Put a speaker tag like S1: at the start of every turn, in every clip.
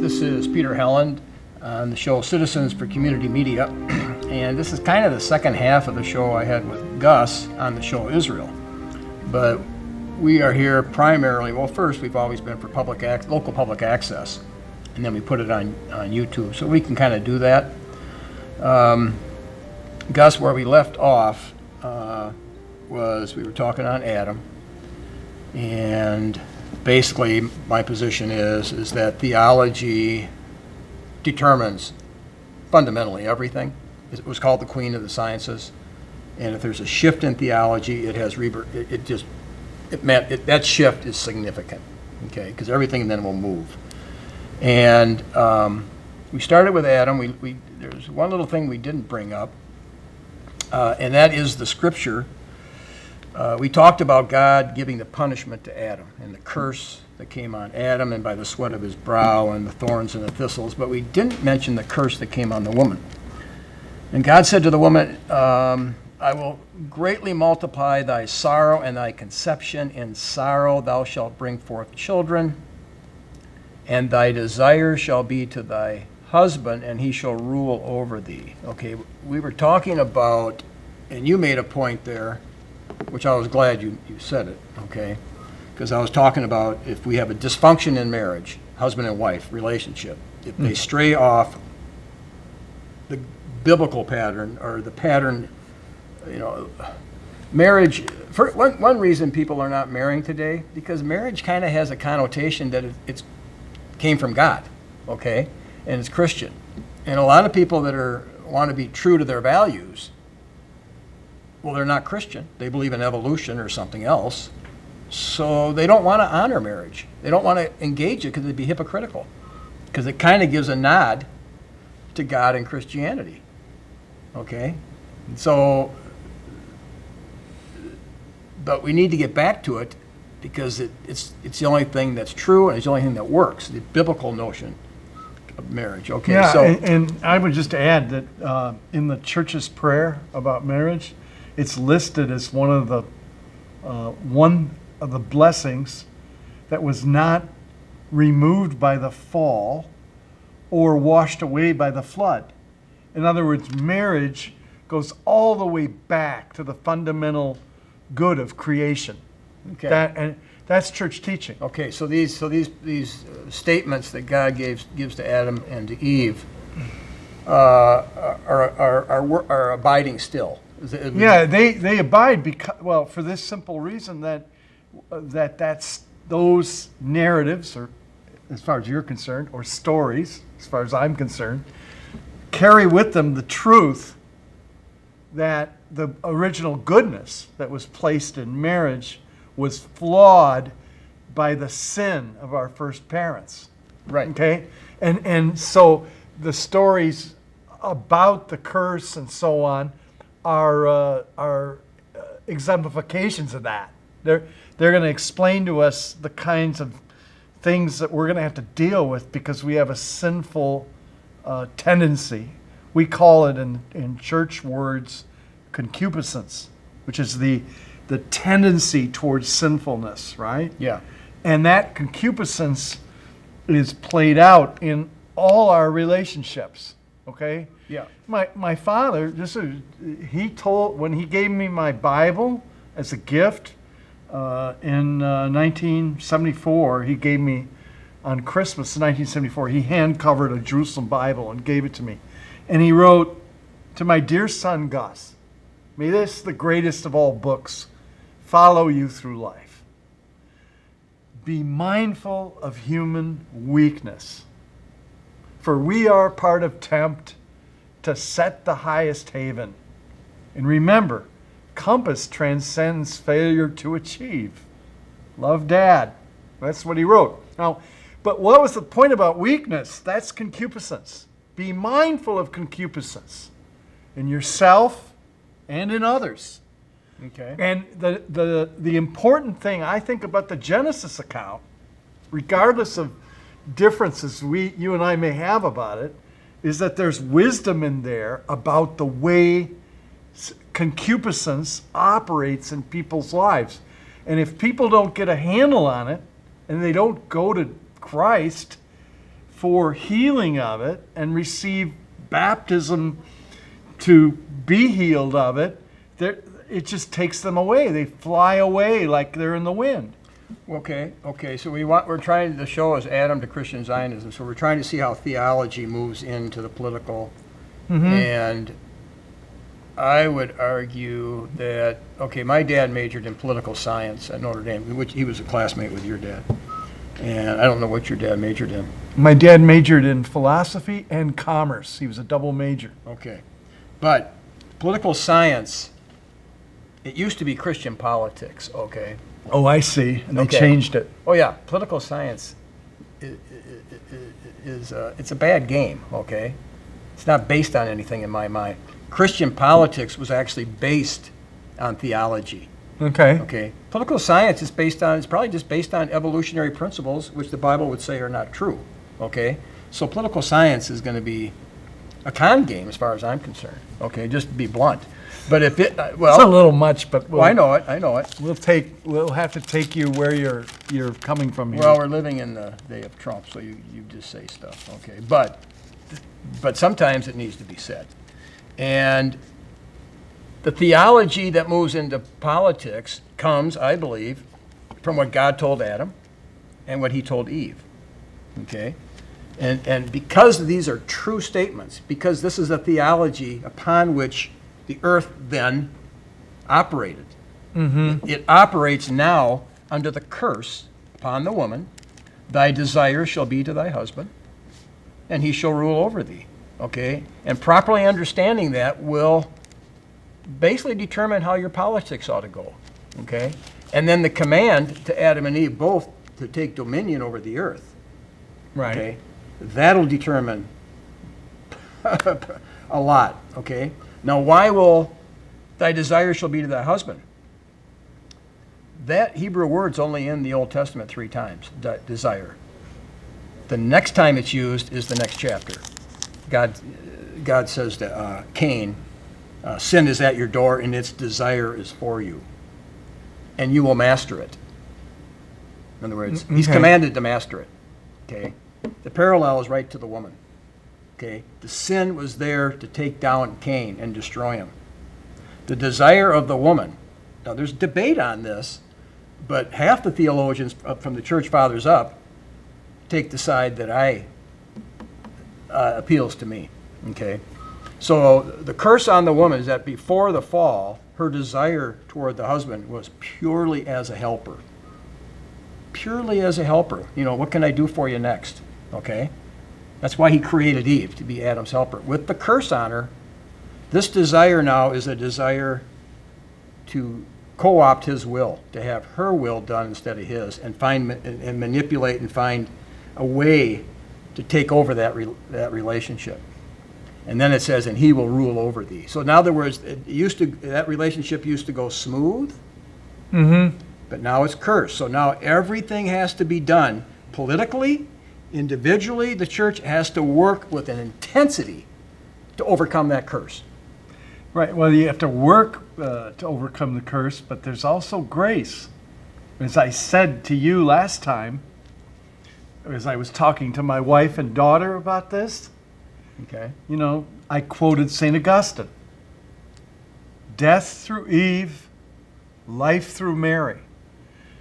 S1: This is Peter Helland on the show Citizens for Community Media, and this is kind of the second half of the show I had with Gus on the show Israel. But we are here primarily, well, first we've always been for local public access, and then we put it on YouTube, so we can kind of do that. Gus, where we left off was we were talking on Adam, and basically my position is that theology determines fundamentally everything. It was called the queen of the sciences, and if there's a shift in theology, it has that shift is significant, okay? Because everything then will move. And we started with Adam. There's one little thing we didn't bring up, and that is the scripture. We talked about God giving the punishment to Adam and the curse that came on Adam and by the sweat of his brow and the thorns and the thistles, but we didn't mention the curse that came on the woman. And God said to the woman, I will greatly multiply thy sorrow and thy conception. In sorrow thou shalt bring forth children, and thy desire shall be to thy husband, and he shall rule over thee. Okay, we were talking about, and you made a point there, which I was glad you said it, okay? Because I was talking about if we have a dysfunction in marriage, husband and wife relationship, if they stray off the biblical pattern or the pattern, marriage, for one reason people are not marrying today, because marriage kind of has a connotation that it's came from God, okay? And it's Christian. And a lot of people that want to be true to their values, well, they're not Christian. They believe in evolution or something else. So they don't want to honor marriage. They don't want to engage it because it'd be hypocritical. Because it kind of gives a nod to God and Christianity. Okay? So, but we need to get back to it because it's the only thing that's true and it's the only thing that works, the biblical notion of marriage. Okay,
S2: yeah,
S1: so
S2: and I would just add that in the church's prayer about marriage, it's listed as one of the blessings that was not removed by the fall or washed away by the flood. In other words, marriage goes all the way back to the fundamental good of creation.
S1: okay.
S2: That's church teaching.
S1: Okay, so these statements that God gives to Adam and to Eve are abiding still.
S2: Yeah, they abide because, for this simple reason that's those narratives, or as far as you're concerned, or stories, as far as I'm concerned, carry with them the truth that the original goodness that was placed in marriage was flawed by the sin of our first parents.
S1: Right.
S2: Okay? And so the stories about the curse and so on are exemplifications of that. They're going to explain to us the kinds of things that we're going to have to deal with because we have a sinful tendency. We call it in church words concupiscence, which is the tendency towards sinfulness, right?
S1: Yeah.
S2: And that concupiscence is played out in all our relationships, okay?
S1: Yeah.
S2: My father, when he gave me my Bible as a gift in 1974, he gave me, on Christmas in 1974, he hand-covered a Jerusalem Bible and gave it to me. And he wrote, "To my dear son Gus, may this, the greatest of all books, follow you through life. Be mindful of human weakness, for we are part of tempt to set the highest haven. And remember, compass transcends failure to achieve. Love, Dad." That's what he wrote. Now, but what was the point about weakness? That's concupiscence. Be mindful of concupiscence in yourself and in others.
S1: Okay.
S2: And the important thing I think about the Genesis account, regardless of differences you and I may have about it, is that there's wisdom in there about the way concupiscence operates in people's lives. And if people don't get a handle on it and they don't go to Christ for healing of it and receive baptism to be healed of it, it just takes them away. They fly away like they're in the wind.
S1: Okay. So we're trying to show as Adam to Christian Zionism. So we're trying to see how theology moves into the political. And I would argue that, my dad majored in political science at Notre Dame, which he was a classmate with your dad. And I don't know what your dad majored in.
S2: My dad majored in philosophy and commerce. He was a double major.
S1: Okay. But political science, it used to be Christian politics, okay?
S2: Oh, I see. And they
S1: Okay.
S2: changed it.
S1: Oh, yeah. Political science is it's a bad game, okay? It's not based on anything in my mind. Christian politics was actually based on theology.
S2: Okay.
S1: Okay. Political science is probably just based on evolutionary principles, which the Bible would say are not true. Okay. So political science is going to be a con game as far as I'm concerned. Okay, just to be blunt. But if it,
S2: It's a little much, but
S1: I know it.
S2: We'll have to take you where you're coming from here.
S1: Well, we're living in the day of Trump, so you just say stuff. Okay. But sometimes it needs to be said. And the theology that moves into politics comes, I believe, from what God told Adam and what he told Eve. Okay? And because these are true statements, because this is a theology upon which the earth then operated. It operates now under the curse upon the woman. Thy desire shall be to thy husband, and he shall rule over thee. Okay? And properly understanding that will basically determine how your politics ought to go. Okay? And then the command to Adam and Eve both to take dominion over the earth.
S2: right.
S1: Okay? That'll determine a lot. Okay? Now, why will thy desire shall be to thy husband? That Hebrew word's only in the Old Testament 3 times, desire. The next time it's used is the next chapter. God says to Cain, sin is at your door and its desire is for you, and you will master it. In other words, he's commanded to master it. Okay? The parallel is right to the woman. Okay? The sin was there to take down Cain and destroy him. The desire of the woman. Now, there's debate on this, but half the theologians from the church fathers up take the side that appeals to me. Okay? So the curse on the woman is that before the fall, her desire toward the husband was purely as a helper. Purely as a helper. You know, what can I do for you next? Okay? That's why he created Eve, to be Adam's helper. With the curse on her, this desire now is a desire to co-opt his will, to have her will done instead of his, and manipulate and find a way to take over that relationship. And then it says, and he will rule over thee. So in other words, that relationship used to go smooth, but now it's cursed. So now everything has to be done politically, individually. The church has to work with an intensity to overcome that curse.
S2: Right. Well, you have to work to overcome the curse, but there's also grace. As I said to you last time, as I was talking to my wife and daughter about this,
S1: Okay.
S2: you know, I quoted St. Augustine. Death through Eve, life through Mary.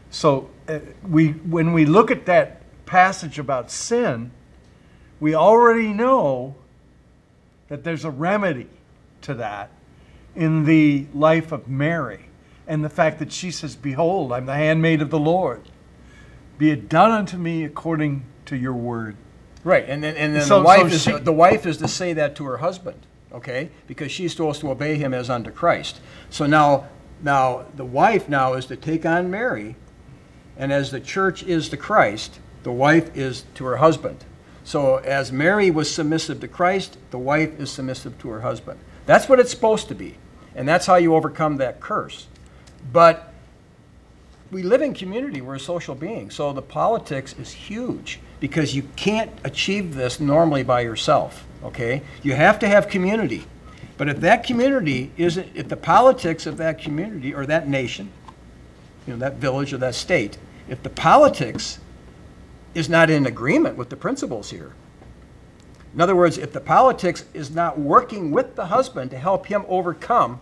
S2: So when we look at that passage about sin, we already know that there's a remedy to that in the life of Mary, and the fact that she says, behold, I'm the handmaid of the Lord. Be it done unto me according to your word.
S1: Right, and then
S2: So-
S1: the wife is to say that to her husband, okay? Because she's supposed to obey him as unto Christ. So now the wife now is to take on Mary, and as the church is to Christ, the wife is to her husband. So as Mary was submissive to Christ, the wife is submissive to her husband. That's what it's supposed to be, and that's how you overcome that curse. But we live in community. We're a social being, so the politics is huge because you can't achieve this normally by yourself, okay? You have to have community. But if that community isn't, if the politics of that community or that nation, you know, that village or that state, if the politics is not in agreement with the principles here, In other words, if the politics is not working with the husband to help him overcome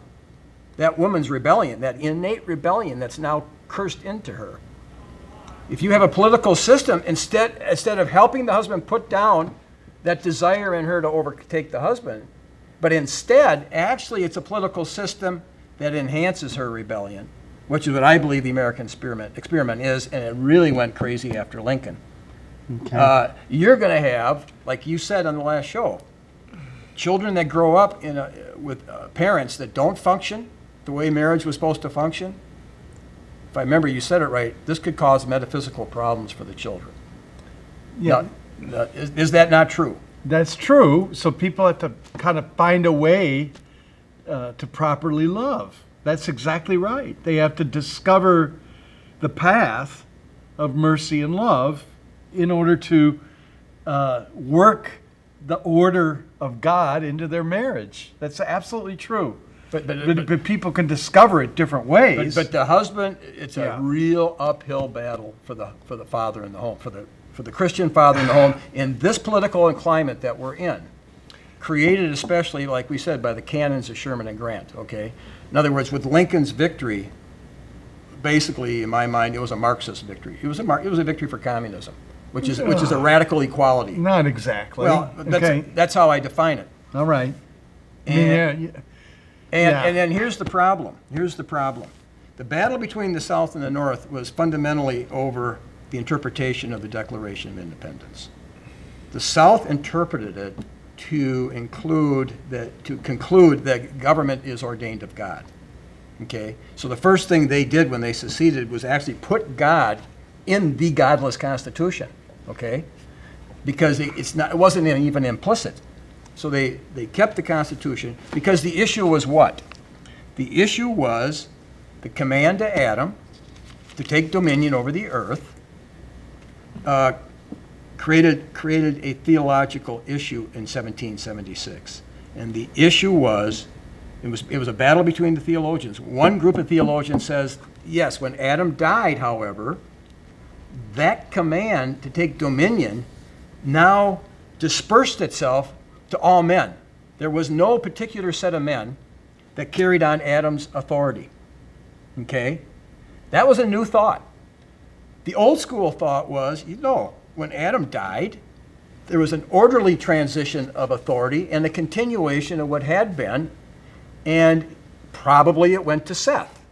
S1: that woman's rebellion, that innate rebellion that's now cursed into her. If you have a political system, instead of helping the husband put down that desire in her to overtake the husband, but instead, actually, it's a political system that enhances her rebellion, which is what I believe the American experiment is, and it really went crazy after Lincoln.
S2: Okay.
S1: You're going to have, like you said on the last show, children that grow up with parents that don't function the way marriage was supposed to function. If I remember, you said it right, this could cause metaphysical problems for the children.
S2: Yeah.
S1: Now, is that not true?
S2: That's true. So people have to kind of find a way to properly love. That's exactly right. They have to discover the path of mercy and love in order to work the order of God into their marriage. That's absolutely true. But people can discover it different ways.
S1: But the husband, it's a real uphill battle for the father in the home, for the Christian father in the home in this political climate that we're in, created especially, like we said, by the canons of Sherman and Grant. Okay, in other words, with Lincoln's victory, basically, in my mind, it was a Marxist victory. It was a victory for communism, which is a radical equality.
S2: Not exactly.
S1: Well, that's how I define it.
S2: All right.
S1: And then here's the problem. The battle between the South and the North was fundamentally over the interpretation of the Declaration of Independence. The South interpreted it to conclude that government is ordained of God. Okay? So the first thing they did when they seceded was actually put God in the godless Constitution. Okay? Because it wasn't even implicit. So they kept the Constitution because the issue was what? The issue was the command to Adam to take dominion over the earth created a theological issue in 1776. And the issue was, it was a battle between the theologians. One group of theologians says, yes, when Adam died, however, that command to take dominion now dispersed itself to all men. There was no particular set of men that carried on Adam's authority. Okay? That was a new thought. The old school thought was, when Adam died, there was an orderly transition of authority and a continuation of what had been, and probably it went to Seth.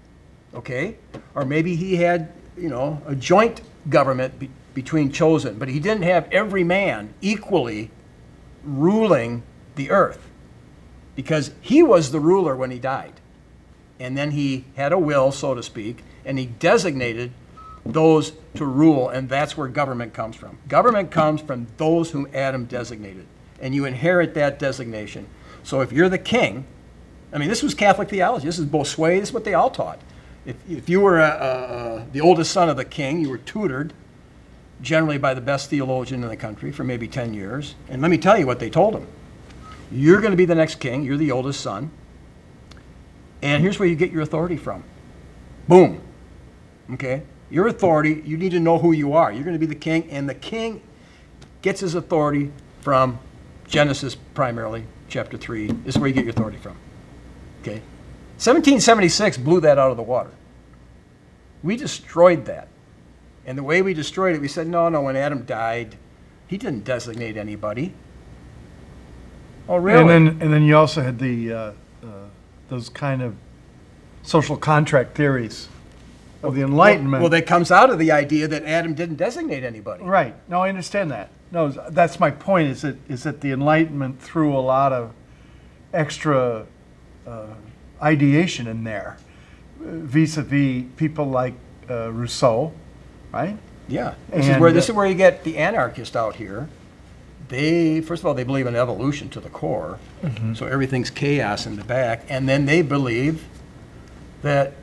S1: Okay? Or maybe he had, a joint government between chosen, but he didn't have every man equally ruling the earth, because he was the ruler when he died. And then he had a will, so to speak, and he designated those to rule, and that's where government comes from. Government comes from those whom Adam designated, and you inherit that designation. So if you're the king, this was Catholic theology. This is Bossuet. This is what they all taught. If you were the oldest son of the king, you were tutored generally by the best theologian in the country for maybe 10 years. And let me tell you what they told him. You're going to be the next king. You're the oldest son. And here's where you get your authority from. Boom. Okay? Your authority, you need to know who you are. You're going to be the king, and the king gets his authority from Genesis primarily, chapter 3. This is where you get your authority from. Okay? 1776 blew that out of the water. We destroyed that. And the way we destroyed it, we said, no, when Adam died, he didn't designate anybody. Oh, really?
S2: And then you also had the those kind of social contract theories of the Enlightenment.
S1: Well, that comes out of the idea that Adam didn't designate anybody.
S2: Right. No, I understand that. No, that's my point. Is that the Enlightenment threw a lot of extra ideation in there, vis-a-vis people like Rousseau, right?
S1: Yeah. This is where you get the anarchist out here. First of all, they believe in evolution to the core, so everything's chaos in the back, and then they believe that,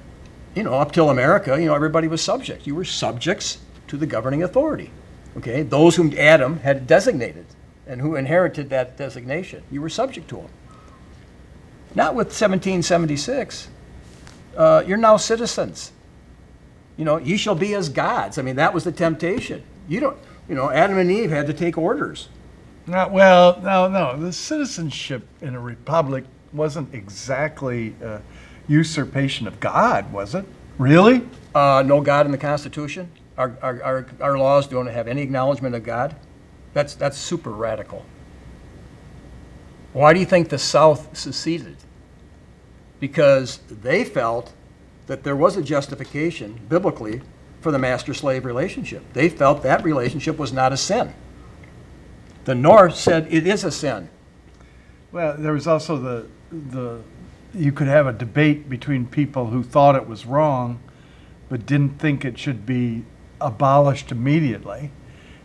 S1: up till America, everybody was subject. You were subjects to the governing authority, okay? Those whom Adam had designated and who inherited that designation, you were subject to them. Not with 1776. You're now citizens. Ye shall be as gods. That was the temptation. Adam and Eve had to take orders.
S2: No. The citizenship in a republic wasn't exactly usurpation of God, was it? Really?
S1: No God in the Constitution. Our laws don't have any acknowledgement of God. That's super radical. Why do you think the South seceded? Because they felt that there was a justification biblically for the master-slave relationship. They felt that relationship was not a sin. The North said it is a sin.
S2: Well, there was also the you could have a debate between people who thought it was wrong, but didn't think it should be abolished immediately.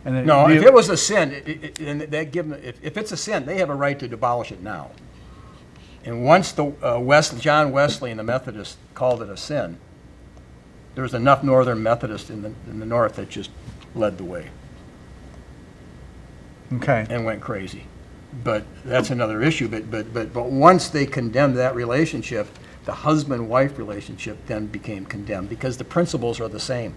S2: And
S1: No, if it was a sin, and they give them, if it's a sin, they have a right to abolish it now. And once John Wesley and the Methodists called it a sin, there was enough Northern Methodists in the North that just led the way.
S2: Okay.
S1: And went crazy. But that's another issue. But once they condemned that relationship, the husband-wife relationship then became condemned because the principles are the same.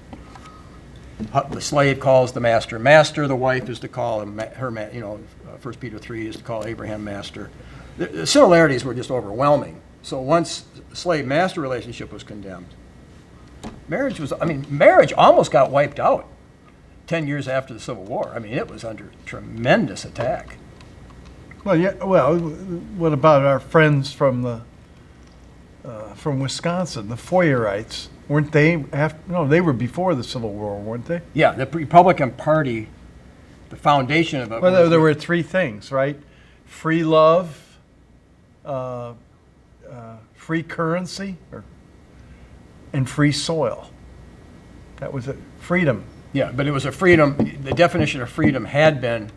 S1: The slave calls the master master. The wife is to call her, 1 Peter 3 is to call Abraham master. The similarities were just overwhelming. So once the slave-master relationship was condemned, marriage almost got wiped out 10 years after the Civil War. I mean, it was under tremendous attack.
S2: Well, yeah. Well, what about our friends from from Wisconsin, the Foyerites? Weren't they after? No, they were before the Civil War, weren't they?
S1: Yeah, the Republican Party, the foundation of it.
S2: Well, there were three things, right? Free love, free currency, and free soil. That was it. Freedom.
S1: Yeah, but it was a freedom. The definition of freedom had been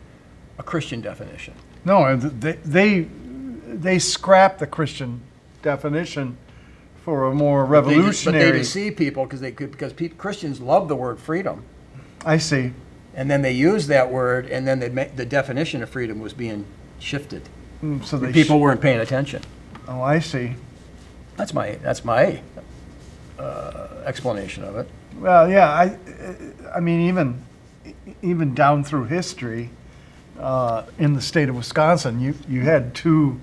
S1: a Christian definition.
S2: No, they scrapped the Christian definition for a more revolutionary.
S1: But they deceive people because Christians love the word freedom.
S2: I see.
S1: And then they use that word, and then the definition of freedom was being shifted.
S2: So
S1: people weren't paying attention.
S2: Oh, I see.
S1: That's my explanation of it.
S2: Well, yeah. I mean, even down through history, in the state of Wisconsin, you had two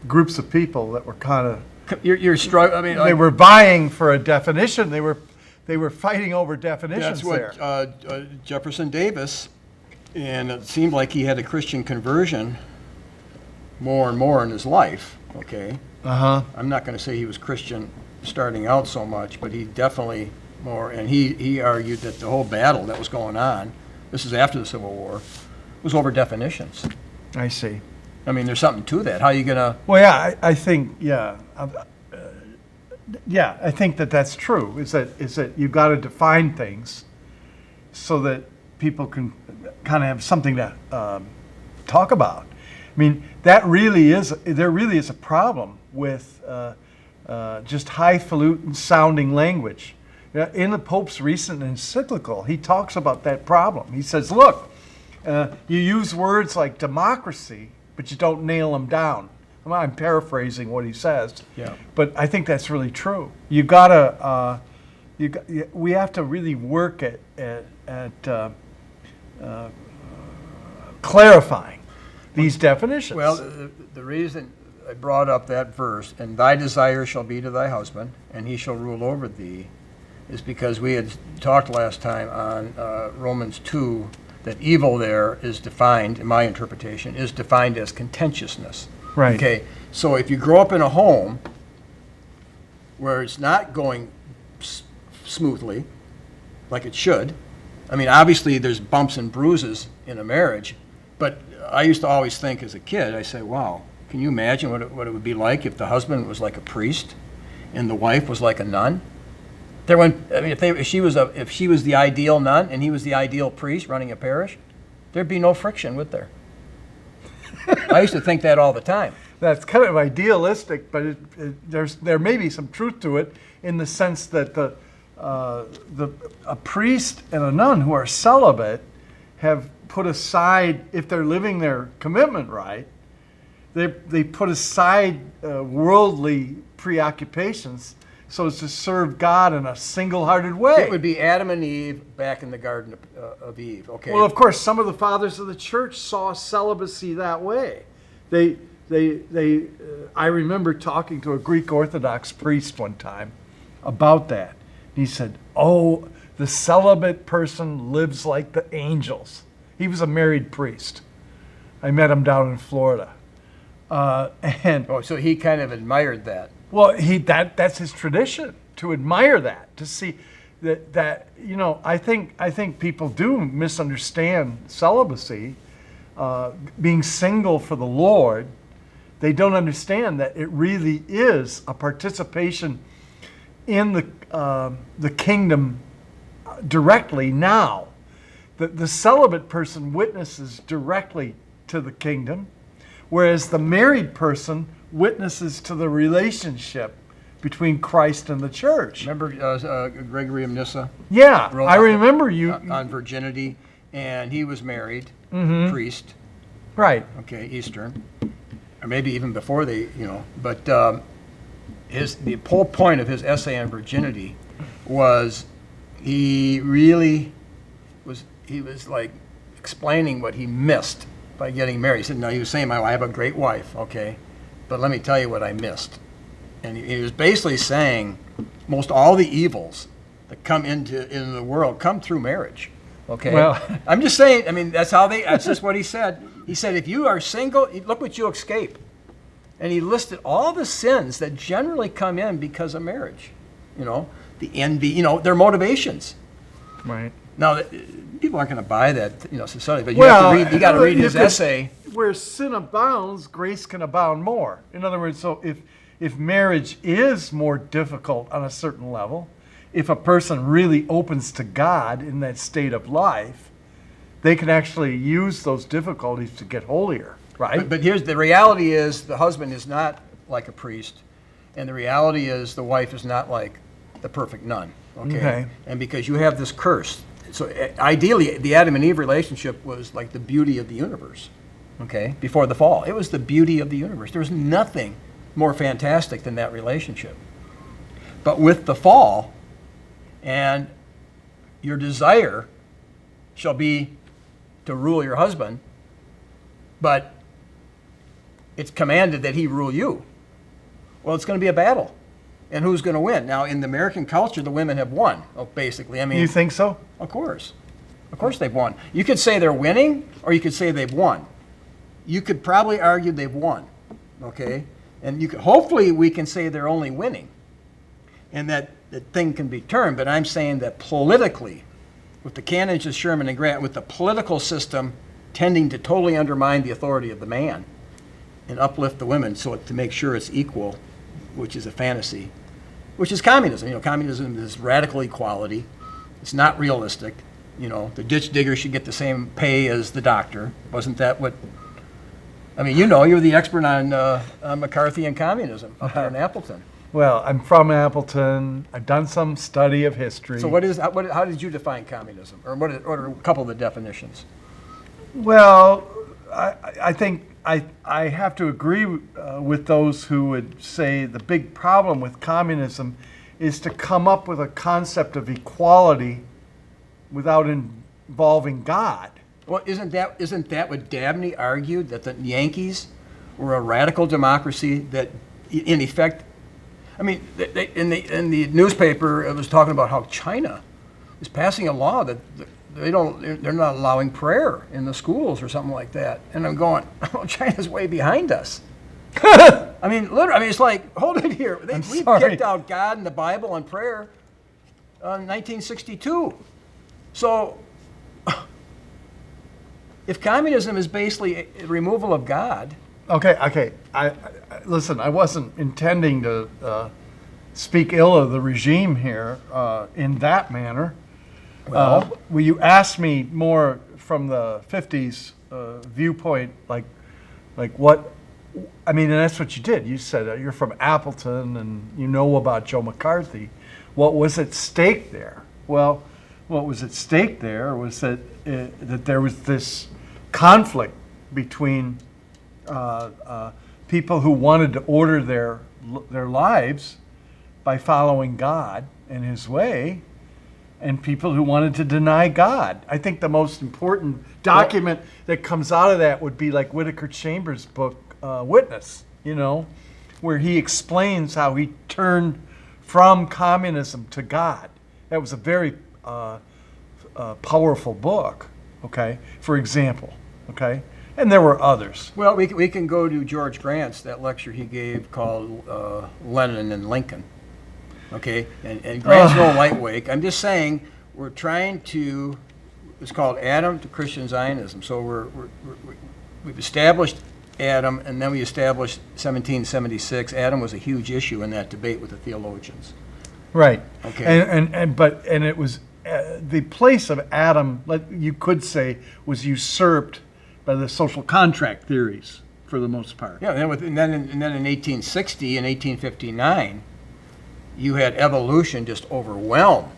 S2: groups of people that were kind of.
S1: You're struggling. I mean,
S2: they were vying for a definition. They were fighting over definitions.
S1: That's what
S2: there.
S1: Jefferson Davis, and it seemed like he had a Christian conversion more and more in his life. Okay. I'm not going to say he was Christian starting out so much, but he definitely more. And he argued that the whole battle that was going on, this is after the Civil War, was over definitions.
S2: I see.
S1: I mean, there's something to that. How are you going to...
S2: Well, yeah, I think, yeah. I think that's true, is that you've got to define things so that people can kind of have something to talk about. I mean, there really is a problem with just highfalutin sounding language. In the Pope's recent encyclical, he talks about that problem. He says, look, you use words like democracy, but you don't nail them down. I'm paraphrasing what he says,
S1: yeah.
S2: But I think that's really true. We have to really work at clarifying these definitions.
S1: Well, the reason I brought up that verse, and thy desire shall be to thy husband, and he shall rule over thee, is because we had talked last time on Romans 2 that evil there is defined, in my interpretation, is defined as contentiousness.
S2: Right.
S1: Okay, so if you grow up in a home where it's not going smoothly, like it should, I mean, obviously there's bumps and bruises in a marriage, but I used to always think as a kid, I say, wow, can you imagine what it would be like if the husband was like a priest and the wife was like a nun? If she was the ideal nun and he was the ideal priest running a parish, there'd be no friction, would there? I used to think that all the time.
S2: That's kind of idealistic, but there may be some truth to it in the sense that a priest and a nun who are celibate have put aside, if they're living their commitment right, they put aside worldly preoccupations so as to serve God in a single-hearted way.
S1: It would be Adam and Eve back in the Garden of Eve. Okay.
S2: Well, of course, some of the fathers of the church saw celibacy that way. I remember talking to a Greek Orthodox priest one time about that. He said, "Oh, the celibate person lives like the angels." He was a married priest. I met him down in Florida,
S1: So he kind of admired that.
S2: well, that's his tradition, to admire that, to see that I think people do misunderstand celibacy, being single for the Lord. They don't understand that it really is a participation in the kingdom directly now. The celibate person witnesses directly to the kingdom, whereas the married person witnesses to the relationship between Christ and the church.
S1: Remember Gregory of Nyssa?
S2: Yeah,
S1: Wrote
S2: I remember you.
S1: on virginity, and he was married, priest,
S2: Right.
S1: okay, Eastern, or maybe even before but the whole point of his essay on virginity was he was like explaining what he missed by getting married. He said, no, he was saying, I have a great wife, okay, but let me tell you what I missed. And he was basically saying most all the evils that come into the world come through marriage. Okay.
S2: Well,
S1: I'm just saying, I mean, that's just what he said. He said, if you are single, look what you escape. And he listed all the sins that generally come in because of marriage. The envy, their motivations.
S2: right.
S1: Now, people aren't going to buy that, society, but you got to read his essay.
S2: Where sin abounds, grace can abound more. In other words, so if marriage is more difficult on a certain level, if a person really opens to God in that state of life, they can actually use those difficulties to get holier, right?
S1: But here's the reality: is the husband is not like a priest, and the reality is the wife is not like the perfect nun. Okay. And because you have this curse, so ideally the Adam and Eve relationship was like the beauty of the universe. Okay, before the fall, it was the beauty of the universe. There was nothing more fantastic than that relationship. But with the fall, and your desire shall be to rule your husband, but it's commanded that he rule you. Well, it's going to be a battle. And who's going to win? Now, in the American culture, the women have won, basically. I mean,
S2: You think so?
S1: Of course. Of course they've won. You could say they're winning, or you could say they've won. You could probably argue they've won, okay? And hopefully we can say they're only winning, and that the thing can be turned. But I'm saying that politically, with the canons of Sherman and Grant, with the political system tending to totally undermine the authority of the man and uplift the women to make sure it's equal, which is a fantasy, which is communism. Communism is radical equality. It's not realistic. The ditch digger should get the same pay as the doctor. Wasn't that what... I mean, you're the expert on McCarthy and communism up there in Appleton.
S2: Well, I'm from Appleton. I've done some study of history.
S1: So how did you define communism? Or what are a couple of the definitions?
S2: Well, I think I have to agree with those who would say the big problem with communism is to come up with a concept of equality without involving God.
S1: Well, isn't that what Dabney argued, that the Yankees were a radical democracy that, in effect, I mean, in the newspaper it was talking about how China is passing a law that they're not allowing prayer in the schools or something like that, and I'm going, oh, China's way behind us. I mean, literally, it's like, hold it here. We kicked out God and the Bible and prayer in 1962. So, if communism is basically a removal of God.
S2: Okay. Listen, I wasn't intending to speak ill of the regime here in that manner. Well, you asked me more from the 50s viewpoint, like what, I mean, and that's what you did. You said you're from Appleton and you know about Joe McCarthy. What was at stake there? Well, what was at stake there was that there was this conflict between people who wanted to order their lives by following God and his way, and people who wanted to deny God. I think the most important document that comes out of that would be like Whittaker Chambers' book, Witness, where he explains how he turned from communism to God. That was a very powerful book, okay, for example, okay? And there were others.
S1: Well, we can go to George Grant's, that lecture he gave called Lenin and Lincoln, okay? And Grant's no lightweight. I'm just saying we're trying to, it's called Adam to Christian Zionism. So we've established Adam, and then we established 1776. Adam was a huge issue in that debate with the theologians.
S2: Right.
S1: Okay.
S2: And it was the place of Adam, you could say, was usurped by the social contract theories for the most part.
S1: Yeah, and then in 1860 and 1859, you had evolution just overwhelm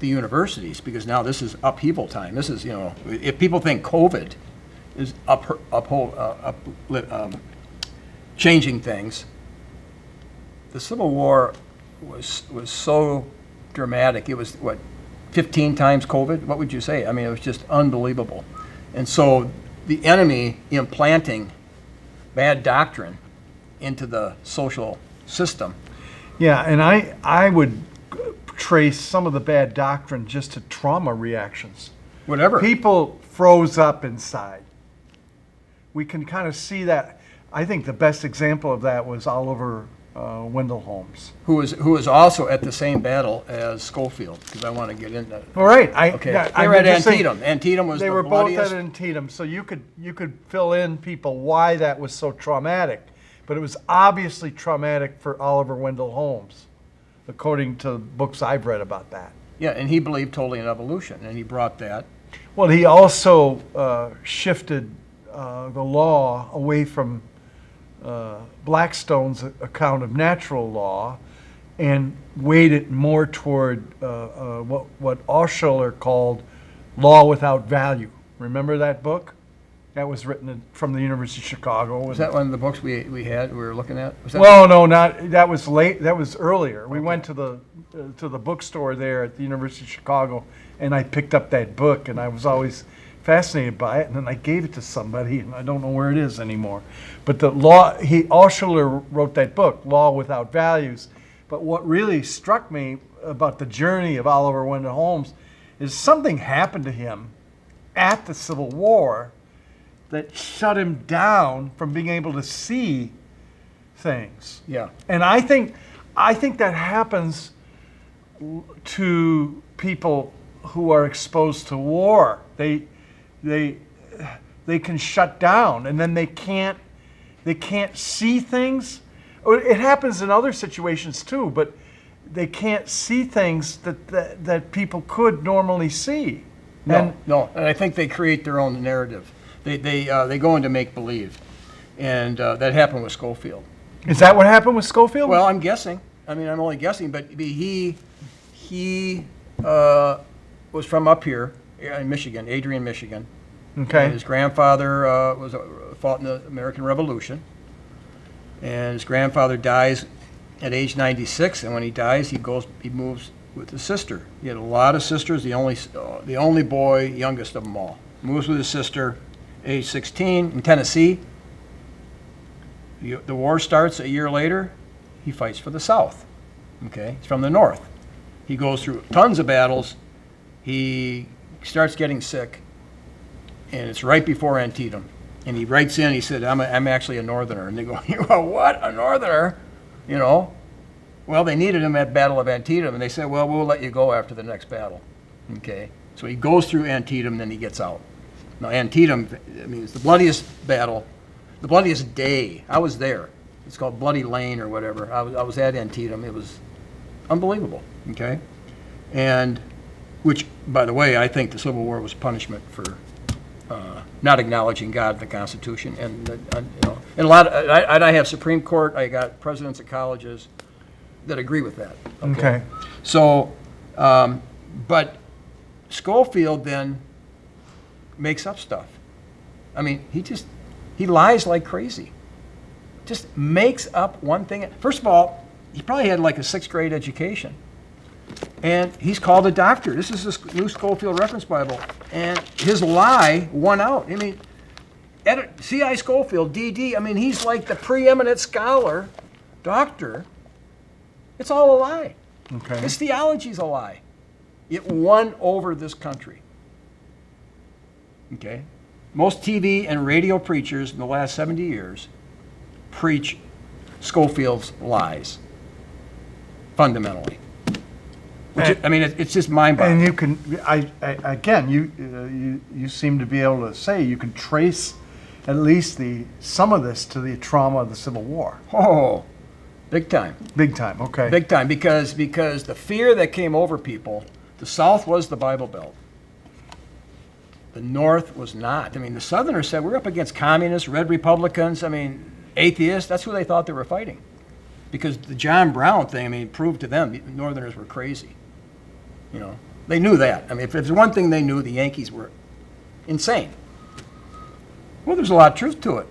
S1: the universities, because now this is upheaval time. This is, if people think COVID is changing things, the Civil War was so dramatic. It was, 15 times COVID? What would you say? I mean, it was just unbelievable. And so the enemy implanting bad doctrine into the social system.
S2: Yeah, and I would trace some of the bad doctrine just to trauma reactions.
S1: Whatever.
S2: People froze up inside. We can kind of see that. I think the best example of that was Oliver Wendell Holmes,
S1: who was also at the same battle as Schofield, because I want to get into that.
S2: All right.
S1: They were at Antietam. Antietam was
S2: they
S1: the
S2: were
S1: bloodiest.
S2: both at Antietam, so you could fill in people why that was so traumatic, but it was obviously traumatic for Oliver Wendell Holmes, according to books I've read about that.
S1: Yeah, and he believed totally in evolution, and he brought that.
S2: Well, he also shifted the law away from Blackstone's account of natural law and weighted more toward what Altshuler called law without value. Remember that book? That was written from the University of Chicago.
S1: Was that one of the books we were looking at? Was that
S2: Well, no, not that was late. That was earlier. We went to the bookstore there at the University of Chicago, and I picked up that book, and I was always fascinated by it, and then I gave it to somebody, and I don't know where it is anymore. But the law, Altshuler wrote that book, Law Without Values. But what really struck me about the journey of Oliver Wendell Holmes is something happened to him at the Civil War that shut him down from being able to see things.
S1: Yeah.
S2: And I think that happens to people who are exposed to war. They can shut down, and then they can't see things. It happens in other situations too, but they can't see things that people could normally see.
S1: No, and I think they create their own narrative. They go into make believe, and that happened with Schofield.
S2: Is that what happened with Schofield?
S1: Well, I'm guessing. I mean, I'm only guessing, but he was from up here in Michigan, Adrian, Michigan.
S2: Okay.
S1: And his grandfather fought in the American Revolution, and his grandfather dies at age 96. And when he dies, he moves with his sister. He had a lot of sisters. The only boy, youngest of them all, moves with his sister, age 16 in Tennessee. The war starts a year later. He fights for the South. Okay, he's from the North. He goes through tons of battles. He starts getting sick, and it's right before Antietam. And he writes in, he said, I'm actually a Northerner. And they go, what, a Northerner? Well, they needed him at Battle of Antietam, and they said, well, we'll let you go after the next battle. Okay, so he goes through Antietam, and then he gets out. Now, Antietam, I mean, it's the bloodiest battle, the bloodiest day. I was there. It's called Bloody Lane or whatever. I was at Antietam. It was unbelievable, okay? And which, by the way, I think the Civil War was punishment for not acknowledging God in the Constitution. And and a lot of, I have Supreme Court, I got presidents of colleges that agree with that.
S2: Okay.
S1: So, but Schofield then makes up stuff. I mean, he lies like crazy. Just makes up one thing. First of all, he probably had like a 6th grade education. And he's called a doctor. This is the New Schofield Reference Bible. And his lie won out. I mean, C.I. Schofield, D.D., I mean, he's like the preeminent scholar, doctor. It's all a lie.
S2: Okay.
S1: His theology's a lie. It won over this country. Okay? Most TV and radio preachers in the last 70 years preach Schofield's lies, fundamentally. It's just mind-boggling.
S2: And you can, again, you seem to be able to say you can trace at least some of this to the trauma of the Civil War.
S1: Oh, big time.
S2: Big time, okay.
S1: Big time, because the fear that came over people, the South was the Bible Belt. The North was not. I mean, the Southerners said, we're up against communists, red Republicans, I mean, atheists. That's who they thought they were fighting. Because the John Brown thing, I mean, proved to them the Northerners were crazy. You know, they knew that. I mean, if there's one thing they knew, the Yankees were insane. Well, there's a lot of truth to it.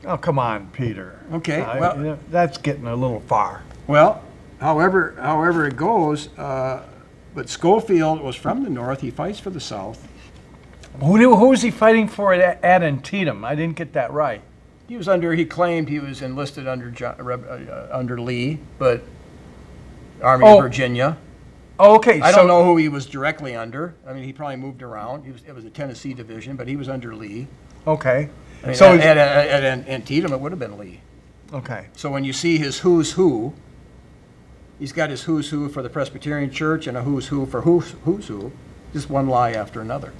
S2: Oh, come on, Peter.
S1: Okay, well,
S2: that's getting a little far.
S1: Well, however it goes, but Schofield was from the North. He fights for the South.
S2: Who was he fighting for at Antietam? I didn't get that right.
S1: He claimed he was enlisted under Lee, but Army of Virginia.
S2: Oh, okay.
S1: I don't know who he was directly under. I mean, he probably moved around. It was a Tennessee division, but he was under Lee.
S2: Okay.
S1: I mean,
S2: So
S1: at Antietam, it would have been Lee.
S2: okay.
S1: So when you see his who's who, he's got his who's who for the Presbyterian Church and a who's who for who's who, just one lie after another.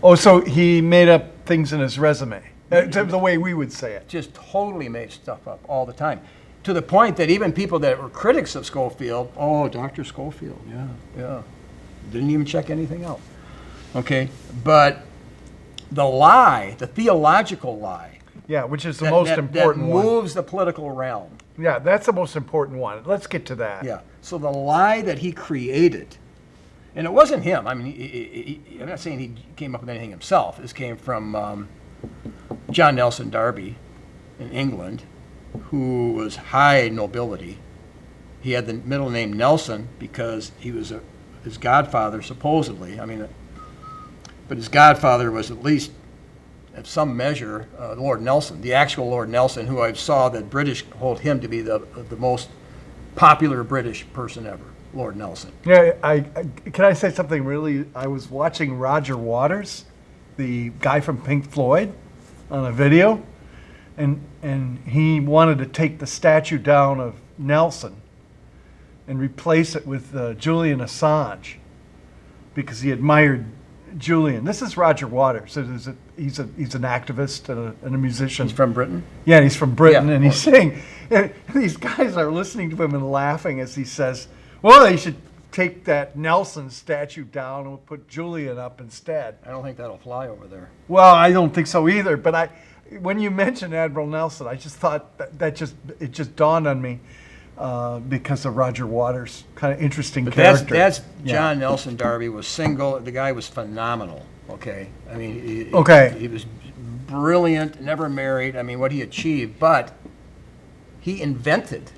S2: Oh, so he made up things in his resume, the way we would say it.
S1: Just totally made stuff up all the time. To the point that even people that were critics of Schofield, oh, Dr. Schofield, yeah. Didn't even check anything out. Okay, but the lie, the theological lie.
S2: Yeah, which is the most important
S1: that
S2: one.
S1: moves the political realm.
S2: Yeah, that's the most important one. Let's get to that.
S1: Yeah, so the lie that he created, and it wasn't him. I mean, I'm not saying he came up with anything himself. This came from John Nelson Darby in England, who was high nobility. He had the middle name Nelson because he was his godfather, supposedly. I mean, but his godfather was at least, at some measure, Lord Nelson, the actual Lord Nelson, who I saw that British hold him to be the most popular British person ever, Lord Nelson.
S2: Yeah, can I say something really? I was watching Roger Waters, the guy from Pink Floyd, on a video, and he wanted to take the statue down of Nelson and replace it with Julian Assange because he admired Julian. This is Roger Waters. He's an activist and a musician.
S1: He's from Britain?
S2: Yeah, he's from Britain,
S1: Yeah,
S2: and he's saying, and these guys are listening to him and laughing as he says, well, they should take that Nelson statue down and we'll put Julian up instead.
S1: I don't think that'll fly over there.
S2: Well, I don't think so either, but when you mentioned Admiral Nelson, I just thought it just dawned on me because of Roger Waters, kind of interesting character.
S1: That's John Nelson Darby was single. The guy was phenomenal. Okay, I mean, he was brilliant. Never married. I mean, what he achieved, but he invented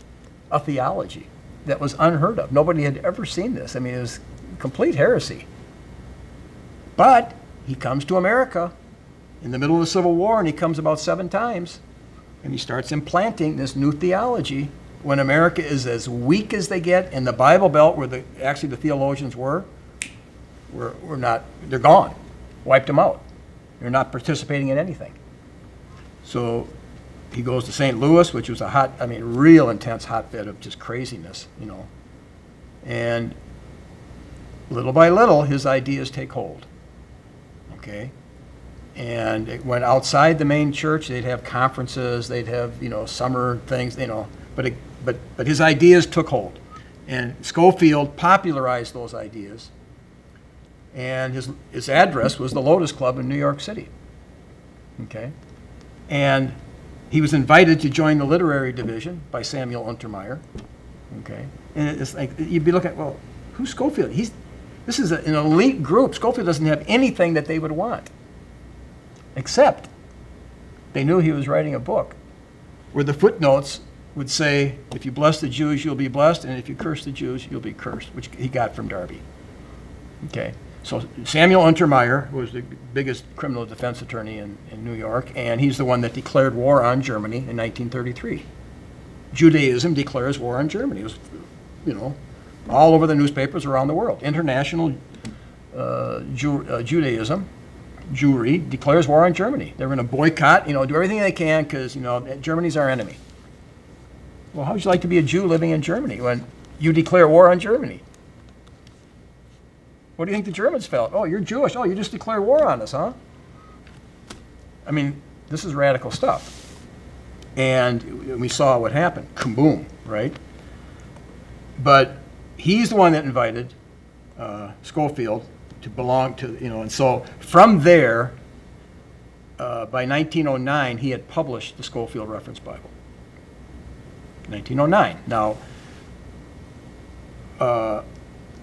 S1: a theology that was unheard of. Nobody had ever seen this. I mean, it was complete heresy. But he comes to America in the middle of the Civil War, and he comes about 7 times, and he starts implanting this new theology when America is as weak as they get, and the Bible Belt, where the theologians were not, they're gone, wiped them out. They're not participating in anything. So he goes to St. Louis, which was real intense hotbed of just craziness, and little by little, his ideas take hold, okay? And it went outside the main church. They'd have conferences. They'd have, summer things, but his ideas took hold. And Schofield popularized those ideas. And his address was the Lotus Club in New York City, okay? And he was invited to join the literary division by Samuel Untermyer, okay? And it's like, you'd be looking at, well, who's Schofield? This is an elite group. Schofield doesn't have anything that they would want, except they knew he was writing a book where the footnotes would say, if you bless the Jews, you'll be blessed, and if you curse the Jews, you'll be cursed, which he got from Darby. Okay, so Samuel Untermyer was the biggest criminal defense attorney in New York, and he's the one that declared war on Germany in 1933. Judaism declares war on Germany. It was, all over the newspapers around the world. International Judaism, Jewry, declares war on Germany. They're going to boycott, do everything they can because, Germany's our enemy. Well, how would you like to be a Jew living in Germany when you declare war on Germany? What do you think the Germans felt? Oh, you're Jewish. Oh, you just declared war on us, huh? I mean, this is radical stuff. And we saw what happened. Kaboom, right? But he's the one that invited Schofield to belong to, and so from there, by 1909, he had published the Schofield Reference Bible. 1909. Now,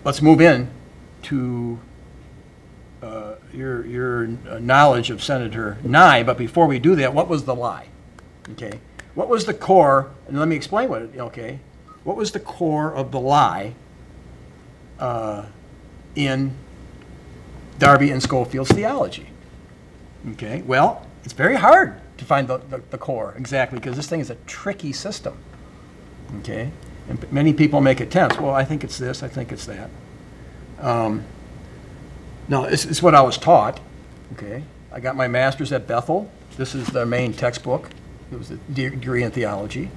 S1: let's move in to your knowledge of Senator Nye, but before we do that, what was the lie? Okay, what was the core? And let me explain what. Okay, what was the core of the lie in Darby and Schofield's theology? Okay, well, it's very hard to find the core exactly because this thing is a tricky system. Okay, and many people make attempts. Well, I think it's this. I think it's that. No, it's what I was taught. Okay, I got my master's at Bethel. This is their main textbook. It was a degree in theology.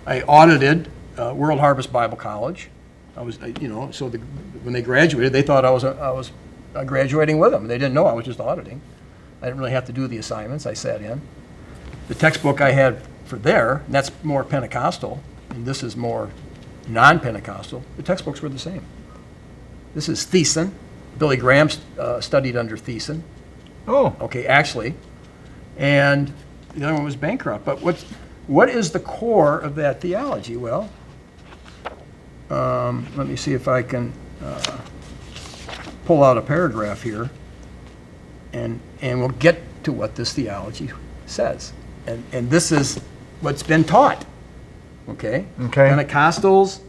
S1: I audited World Harvest Bible College. I was, so when they graduated, they thought I was graduating with them. They didn't know I was just auditing. I didn't really have to do the assignments. I sat in. The textbook I had for there, and that's more Pentecostal, and this is more non-Pentecostal. The textbooks were the same. This is Thiessen. Billy Graham studied under Thiessen.
S2: Oh.
S1: Okay, actually. And the other one was bankrupt. But what is the core of that theology? Well, let me see if I can pull out a paragraph here, and we'll get to what this theology says. And this is what's been taught. Okay? Pentecostals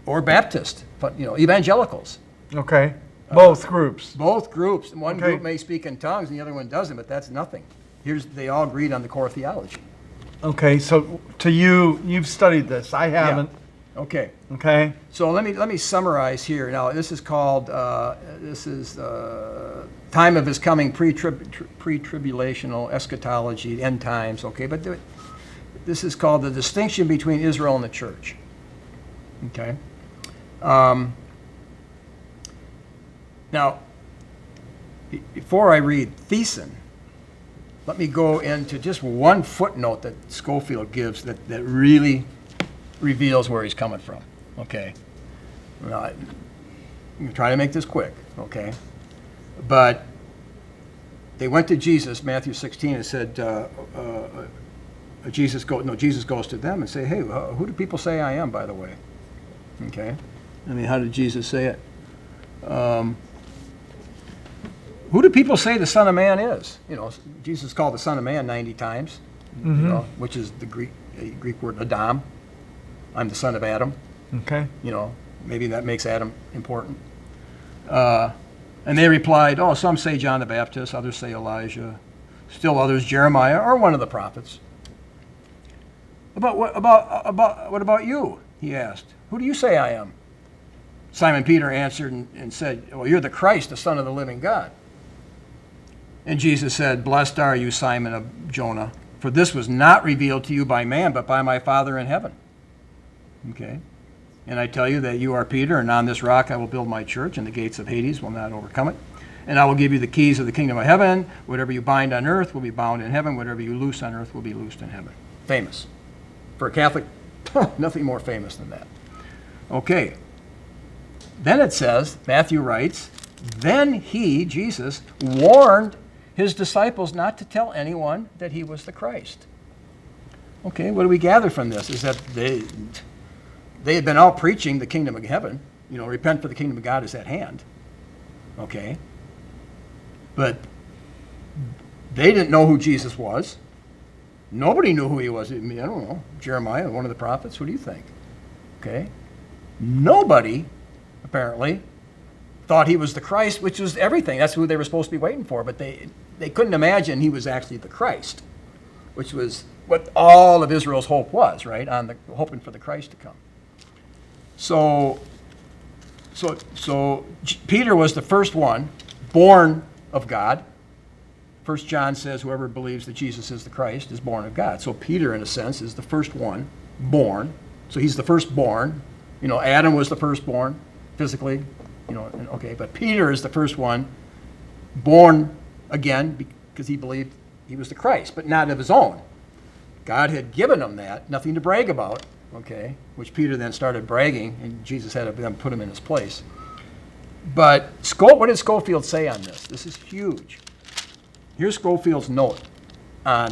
S1: or Baptist, but evangelicals.
S2: Okay. Both groups.
S1: Both groups. One group may speak in tongues and the other one doesn't, but that's nothing. They all agreed on the core theology.
S2: Okay, so to you've studied this. I haven't.
S1: Yeah. Okay.
S2: Okay.
S1: So let me summarize here. Now this is called time of his coming, pre-tribulational eschatology, end times. Okay, but this is called the distinction between Israel and the church. Okay. Now, before I read Thiessen, let me go into just one footnote that Schofield gives that really reveals where he's coming from. Okay. Now, I'm going to try to make this quick. Okay. But they went to Jesus, Matthew 16, and said, Jesus goes to them and say, hey, who do people say I am, by the way? Okay. I mean, how did Jesus say it? Who do people say the Son of Man is? Jesus called the Son of Man 90 times, which is the Greek word Adam. I'm the son of Adam.
S2: Okay.
S1: Maybe that makes Adam important. And they replied, oh, some say John the Baptist, others say Elijah, still others Jeremiah or one of the prophets. What about you? He asked. Who do you say I am? Simon Peter answered and said, well, you're the Christ, the Son of the living God. And Jesus said, blessed are you, Simon of Jonah, for this was not revealed to you by man, but by my Father in heaven. Okay. And I tell you that you are Peter, and on this rock I will build my church, and the gates of Hades will not overcome it. And I will give you the keys of the kingdom of heaven. Whatever you bind on earth will be bound in heaven. Whatever you loose on earth will be loosed in heaven. Famous. For a Catholic, nothing more famous than that. Okay. Then it says, Matthew writes, then he, Jesus, warned his disciples not to tell anyone that he was the Christ. Okay, what do we gather from this? Is that they had been out preaching the kingdom of heaven. Repent for the kingdom of God is at hand. Okay. But they didn't know who Jesus was. Nobody knew who he was. I mean, I don't know. Jeremiah, one of the prophets. What do you think? Okay. Nobody, apparently, thought he was the Christ, which was everything. That's who they were supposed to be waiting for. But they couldn't imagine he was actually the Christ, which was what all of Israel's hope was, right? Hoping for the Christ to come. So Peter was the first one born of God. 1 John says whoever believes that Jesus is the Christ is born of God. So Peter, in a sense, is the first one born. So he's the firstborn. You know, Adam was the firstborn physically. You know, okay, but Peter is the first one born again because he believed he was the Christ, but not of his own. God had given him that, nothing to brag about, okay, which Peter then started bragging, and Jesus had to then put him in his place. But what did Schofield say on this? This is huge. Here's Schofield's note on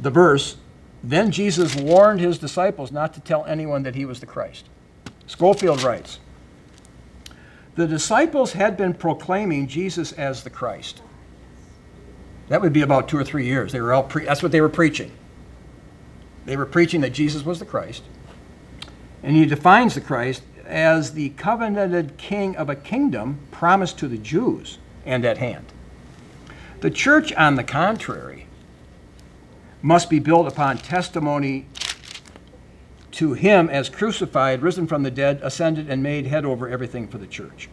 S1: the verse, "Then Jesus warned his disciples not to tell anyone that he was the Christ." Schofield writes, "The disciples had been proclaiming Jesus as the Christ." That would be about 2 or 3 years. They were that's what they were preaching. They were preaching that Jesus was the Christ. And he defines the Christ as the covenanted king of a kingdom promised to the Jews and at hand. The church, on the contrary, must be built upon testimony to him as crucified, risen from the dead, ascended, and made head over everything for the church.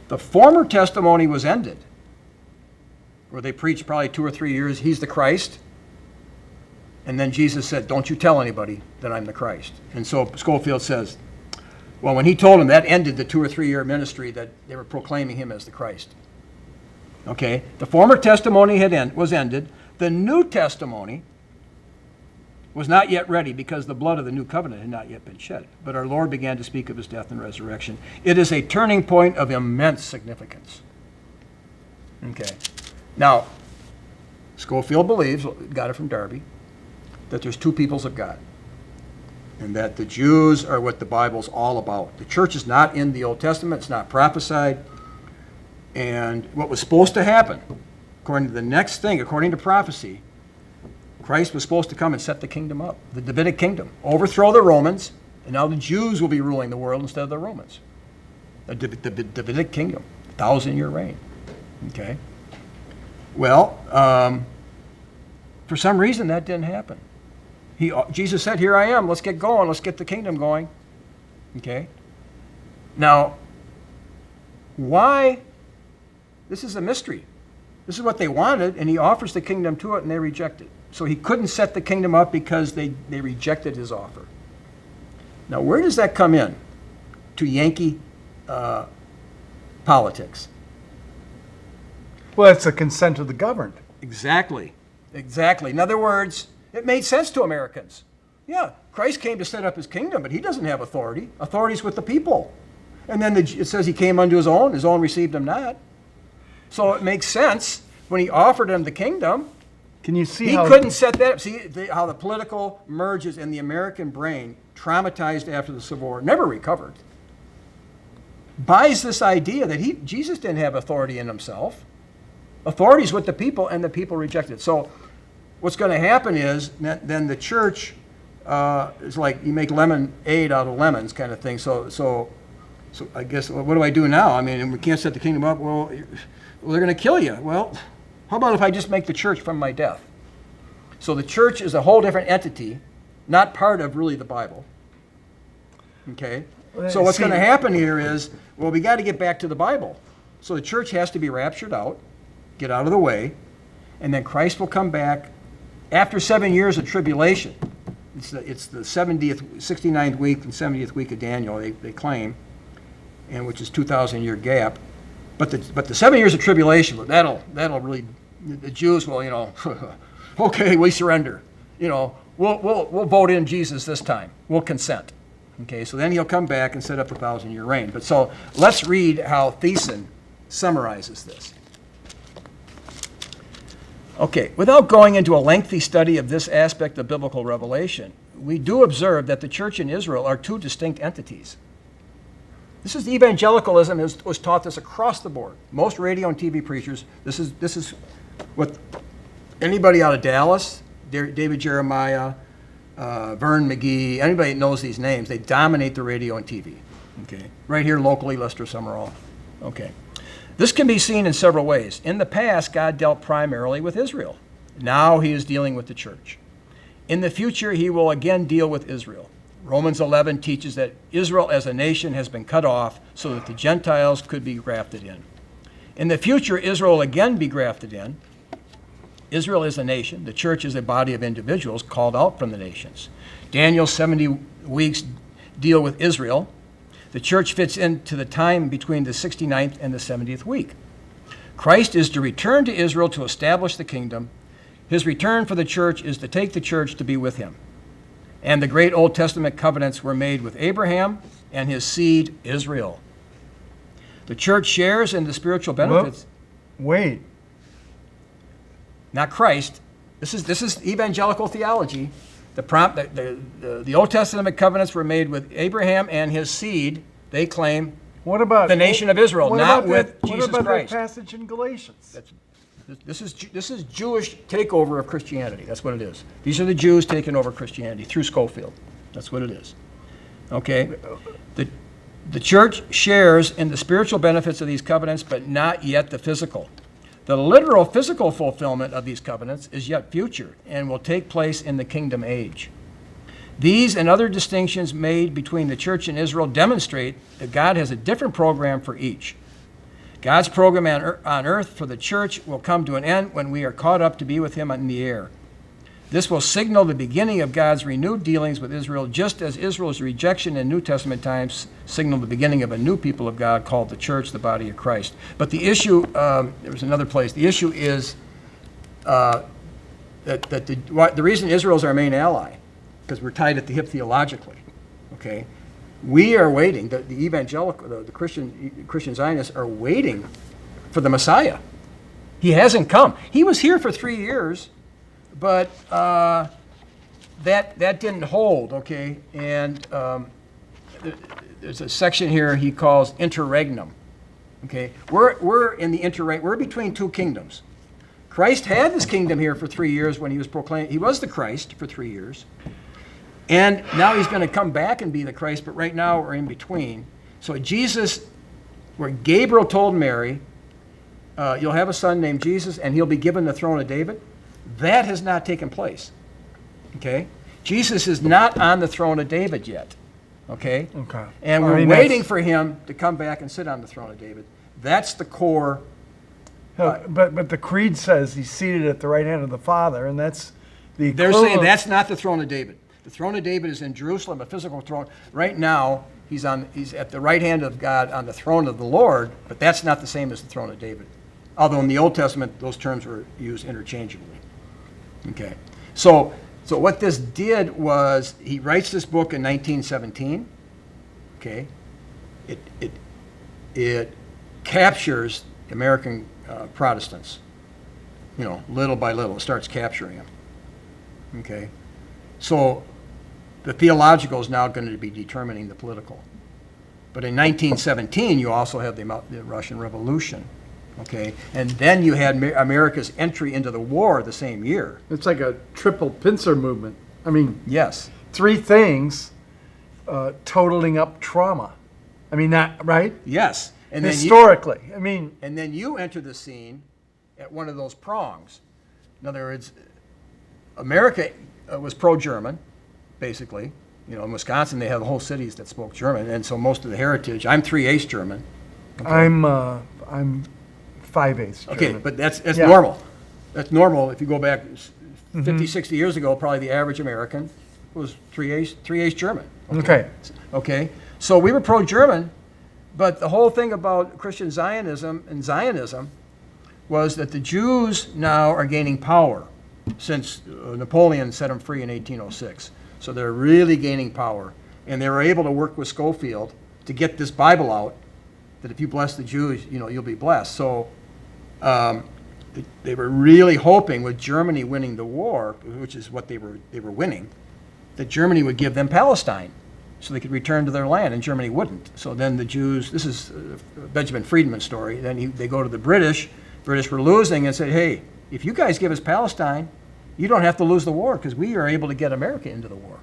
S1: The former testimony was ended, where they preached probably 2 or 3 years, he's the Christ. And then Jesus said, don't you tell anybody that I'm the Christ. And so Schofield says, well, when he told them, that ended the 2 or 3 year ministry that they were proclaiming him as the Christ. Okay, the former testimony was ended. The new testimony was not yet ready because the blood of the new covenant had not yet been shed. But our Lord began to speak of his death and resurrection. It is a turning point of immense significance. Okay, now, Schofield believes, got it from Darby, that there's 2 peoples of God, and that the Jews are what the Bible's all about. The church is not in the Old Testament, it's not prophesied, and what was supposed to happen, according to the next thing, according to prophecy, Christ was supposed to come and set the kingdom up, the Davidic kingdom, overthrow the Romans, and now the Jews will be ruling the world instead of the Romans. The Davidic kingdom, 1,000-year reign. Okay? Well, for some reason that didn't happen. Jesus said, here I am, let's get going, let's get the kingdom going. Okay? Now, why? This is a mystery. This is what they wanted, and he offers the kingdom to it, and they reject it. So he couldn't set the kingdom up because they rejected his offer. Now, where does that come in to Yankee politics?
S2: Well, it's a consent of the governed.
S1: Exactly. In other words, it made sense to Americans. Yeah, Christ came to set up his kingdom, but he doesn't have authority. Authority's with the people. And then it says he came unto his own received him not. So it makes sense when he offered him the kingdom.
S2: Can you see
S1: he
S2: how
S1: couldn't set that up? See how the political merges in the American brain, traumatized after the Civil War, never recovered, buys this idea that Jesus didn't have authority in himself. Authority's with the people, and the people rejected it. So what's going to happen is then the church is like you make lemonade out of lemons kind of thing. So I guess, what do I do now? I mean, we can't set the kingdom up. Well, they're going to kill you. Well, how about if I just make the church from my death? So the church is a whole different entity, not part of really the Bible. Okay? So what's going to happen here is, well, we got to get back to the Bible. So the church has to be raptured out, get out of the way, and then Christ will come back after 7 years of tribulation. It's the 69th week and 70th week of Daniel, they claim, and which is 2,000-year gap. But the 7 years of tribulation, that'll really, the Jews will, okay, we surrender. We'll vote in Jesus this time. We'll consent. Okay, so then he'll come back and set up the 1,000-year reign. But so let's read how Thiessen summarizes this. Okay, without going into a lengthy study of this aspect of biblical revelation, we do observe that the church and Israel are 2 distinct entities. This is evangelicalism was taught this across the board. Most radio and TV preachers, this is what anybody out of Dallas, David Jeremiah, Vern McGee, anybody that knows these names, they dominate the radio and TV. Okay, right here locally, Lester Summerall. Okay, this can be seen in several ways. In the past, God dealt primarily with Israel. Now he is dealing with the church. In the future, he will again deal with Israel. Romans 11 teaches that Israel as a nation has been cut off so that the Gentiles could be grafted in. In the future, Israel will again be grafted in. Israel is a nation. The church is a body of individuals called out from the nations. Daniel's 70 weeks deal with Israel. The church fits into the time between the 69th and the 70th week. Christ is to return to Israel to establish the kingdom. His return for the church is to take the church to be with him. And the great Old Testament covenants were made with Abraham and his seed, Israel. The church shares in the spiritual benefits.
S2: Wait.
S1: Not Christ. This is evangelical theology. The Old Testament covenants were made with Abraham and his seed, they claim,
S2: What about
S1: the nation of Israel, not with Jesus
S2: What about
S1: Christ.
S2: that passage in Galatians?
S1: This is Jewish takeover of Christianity. That's what it is. These are the Jews taking over Christianity through Schofield. That's what it is. Okay? The church shares in the spiritual benefits of these covenants, but not yet the physical. The literal physical fulfillment of these covenants is yet future and will take place in the kingdom age. These and other distinctions made between the church and Israel demonstrate that God has a different program for each. God's program on earth for the church will come to an end when we are caught up to be with him in the air. This will signal the beginning of God's renewed dealings with Israel, just as Israel's rejection in New Testament times signaled the beginning of a new people of God called the church, the body of Christ. But the issue, there was another place, the issue is that the reason Israel is our main ally, because we're tied at the hip theologically, okay? We are waiting, the evangelical, the Christian Zionists are waiting for the Messiah. He hasn't come. He was here for 3 years, but that didn't hold, okay? And there's a section here he calls interregnum, okay? We're in the interregnum. We're between two kingdoms. Christ had this kingdom here for 3 years when he was proclaimed. He was the Christ for 3 years. And now he's going to come back and be the Christ, but right now we're in between. So Jesus, where Gabriel told Mary, you'll have a son named Jesus, and he'll be given the throne of David, that has not taken place, okay? Jesus is not on the throne of David yet, okay?
S2: Okay.
S1: And we're waiting for him to come back and sit on the throne of David. That's the core.
S2: But the creed says he's seated at the right hand of the Father, and that's the
S1: They're
S2: equivalent.
S1: saying that's not the throne of David. The throne of David is in Jerusalem, a physical throne. Right now, he's at the right hand of God on the throne of the Lord, but that's not the same as the throne of David. Although in the Old Testament, those terms were used interchangeably. Okay. So what this did was, he writes this book in 1917. Okay. It captures American Protestants. You know, little by little, it starts capturing them. Okay. So the theological is now going to be determining the political. But in 1917, you also have the Russian Revolution, okay? And then you had America's entry into the war the same year.
S2: It's like a triple pincer movement. I mean,
S1: Yes.
S2: 3 things totaling up trauma. I mean, that, right?
S1: Yes. And then
S2: Historically. I mean,
S1: and then you enter the scene at one of those prongs. In other words, America was pro-German, basically. You know, in Wisconsin, they have whole cities that spoke German, and so most of the heritage. I'm 3/8 German. Okay.
S2: I'm 5/8 German.
S1: Okay, but that's
S2: Yeah.
S1: normal. That's normal. If you go back 50, 60 years ago, probably the average American was 3/8 German.
S2: Okay.
S1: Okay, so we were pro-German, but the whole thing about Christian Zionism and Zionism was that the Jews now are gaining power since Napoleon set them free in 1806. So they're really gaining power. And they were able to work with Schofield to get this Bible out, that if you bless the Jews, you know, you'll be blessed. So they were really hoping with Germany winning the war, which is what they were winning, that Germany would give them Palestine so they could return to their land, and Germany wouldn't. So then the Jews, this is Benjamin Friedman's story, then they go to the British were losing and said, hey, if you guys give us Palestine, you don't have to lose the war because we are able to get America into the war.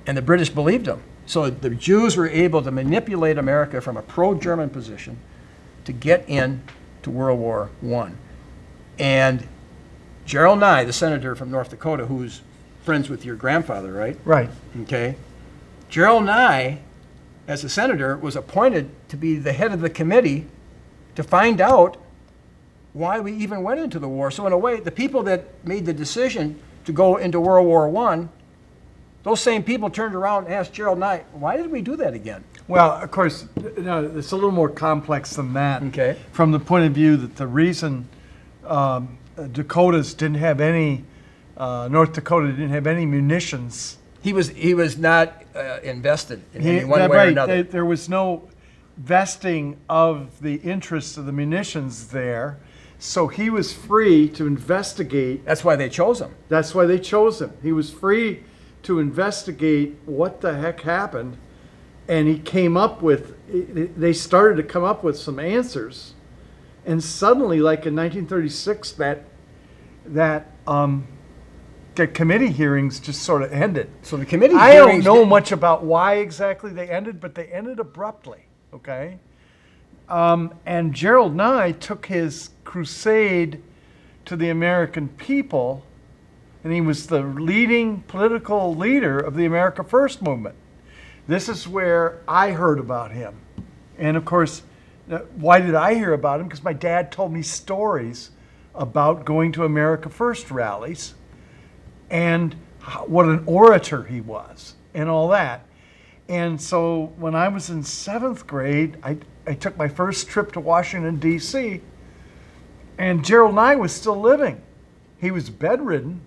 S1: And the British believed them. So the Jews were able to manipulate America from a pro-German position to get into World War I. And Gerald Nye, the senator from North Dakota, who's friends with your grandfather, right?
S2: Right.
S1: Okay. Gerald Nye, as a senator, was appointed to be the head of the committee to find out why we even went into the war. So in a way, the people that made the decision to go into World War I, those same people turned around and asked Gerald Nye, why did we do that again?
S2: Well, of course, no, it's a little more complex than that.
S1: Okay.
S2: From the point of view that the reason Dakotas didn't have any, North Dakota didn't have any munitions.
S1: He was not invested in any one way or another.
S2: There was no vesting of the interests of the munitions there, so he was free to investigate.
S1: That's why they chose him.
S2: That's why they chose him. He was free to investigate what the heck happened, and he came up with, they started to come up with some answers, and suddenly, like in 1936, that committee hearings just sort of ended.
S1: So the committee
S2: I don't
S1: hearings
S2: know
S1: didn't-
S2: much about why exactly they ended, but they ended abruptly, okay? And Gerald Nye took his crusade to the American people, and he was the leading political leader of the America First movement. This is where I heard about him. And of course, why did I hear about him? Because my dad told me stories about going to America First rallies and what an orator he was and all that. And so when I was in 7th grade, I took my first trip to Washington, D.C., and Gerald Nye was still living. He was bedridden.